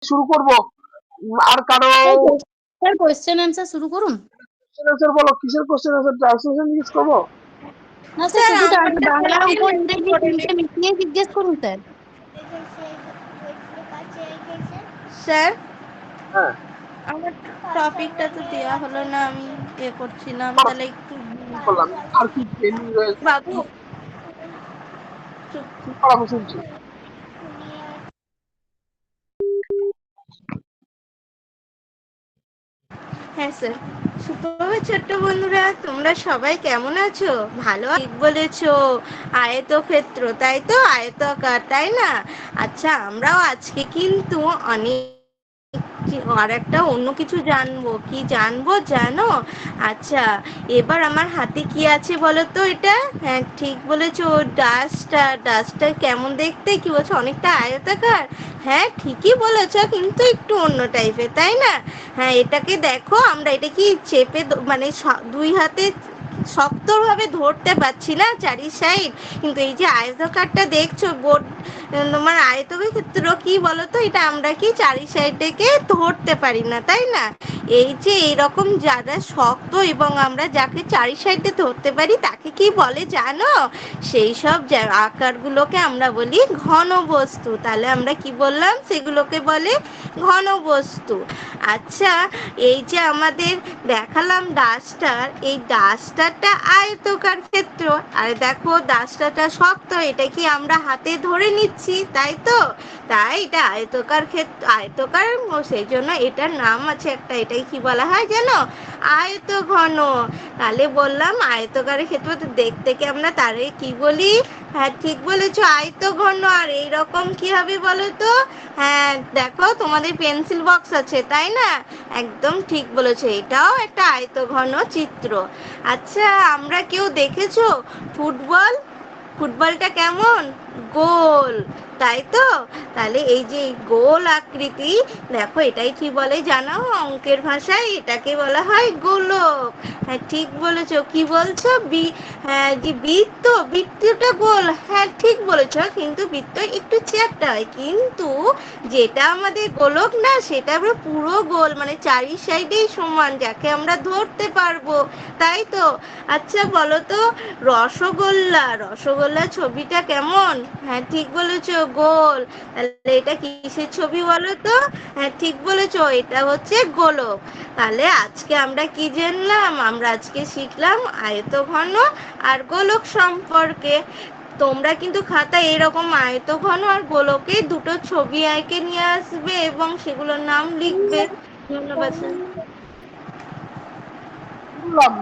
শুরু করব? আর কারো স্যার কোয়েশ্চেন অ্যান্সার শুরু করুন। কোশ্চেন আনসার বলো, কিসের কোশ্চেন আনসার? ট্রান্সলেশন ইউজ করবো? না স্যার, শুধু বাংলা অঙ্ক ইংরেজি তিনটে মিশিয়ে জিজ্ঞেস করুন স্যার। স্যার হ্যাঁ, আমার টপিকটা তো দেওয়া হলো না, আমি করছিলাম, তাহলে একটু করলাম। আর কি পেন্ডিং রয়েছে? বাবু পড়াবো, শুনছি। হ্যাঁ স্যার। সুপ্রভাত ছোট্ট বন্ধুরা, তোমরা সবাই কেমন আছো? ভালো, ঠিক বলেছো। আয়তক্ষেত্র, তাই তো, আয়তাকার, তাই না? আচ্ছা, আমরাও আজকে কিন্তু অনেক আর একটা অন্য কিছু জানবো। কি জানবো জানো? আচ্ছা, এবার আমার হাতে কি আছে বলো তো? এটা, হ্যাঁ ঠিক বলেছো, ডাস্টার। ডাস্টার কেমন দেখতে? কি বলছো, অনেকটা আয়তাকার? হ্যাঁ ঠিকই বলেছো, কিন্তু একটু অন্য টাইপের, তাই না? হ্যাঁ, এটাকে দেখো, আমরা এটা কি চেপে মানে দুই হাতে শক্তভাবে ধরতে পারছি না চারি সাইড, কিন্তু এই যে আয়তাকারটা দেখছো বোর্ড, তোমার আয়তক্ষেত্র কি বলতো, এটা আমরা কি চারি সাইড থেকে ধরতে পারি না, তাই না? এই যে এইরকম যারা শক্ত এবং আমরা যাকে চারি সাইডে ধরতে পারি তাকে কি বলে জানো? সেই সব আকারগুলোকে আমরা বলি ঘনবস্তু। তাহলে আমরা কি বললাম? সেগুলোকে বলে ঘনবস্তু। আচ্ছা, এই যে আমাদের দেখালাম ডাস্টার, এই ডাস্টারটা আয়তকার ক্ষেত্র। আর দেখো ডাস্টারটা শক্ত, এটা কি আমরা হাতে ধরে নিচ্ছি, তাই তো? তাই এটা আয়তকার ক্ষেত্র, আয়তকার, সেই জন্য এটার নাম আছে একটা, এটাই কি বলা হয় জানো? আয়তঘন। তাহলে বললাম আয়তকারের ক্ষেত্র দেখতে কি আমরা তারে কি বলি? হ্যাঁ ঠিক বলেছো, আয়তঘন। আর এইরকম কি হবে বলো তো? হ্যাঁ দেখো, তোমাদের পেন্সিল বক্স আছে তাই না? একদম ঠিক বলেছো, এটাও একটা আয়তঘন চিত্র। আচ্ছা, আমরা কেউ দেখেছো ফুটবল? ফুটবলটা কেমন? গোল, তাই তো? তাহলে এই যে গোল আকৃতি, দেখো এটাই কি বলে জানো? অঙ্কের ভাষায় এটাকে বলা হয় গোলক। হ্যাঁ ঠিক বলেছো। কি বলছো? হ্যাঁ যে বৃত্ত, বৃত্তটা গোল, হ্যাঁ ঠিক বলেছো, কিন্তু বৃত্ত একটু চ্যাপ্টা হয়, কিন্তু যেটা আমাদের গোলক না, সেটা আমরা পুরো গোল, মানে চারি সাইডেই সমান, যাকে আমরা ধরতে পারবো, তাই তো? আচ্ছা বলো তো, রসগোল্লা, রসগোল্লা ছবিটা কেমন? হ্যাঁ ঠিক বলেছো, গোল। তাহলে এটা কিসের ছবি বলো তো? হ্যাঁ ঠিক বলেছো, এটা হচ্ছে গোলক। তাহলে আজকে আমরা কি জানলাম? আমরা আজকে শিখলাম আয়তঘন আর গোলক সম্পর্কে। তোমরা কিন্তু খাতায় এরকম আয়তঘন আর গোলকে দুটো ছবি এঁকে নিয়ে আসবে এবং সেগুলোর নাম লিখবে। ধন্যবাদ স্যার। শুনলাম।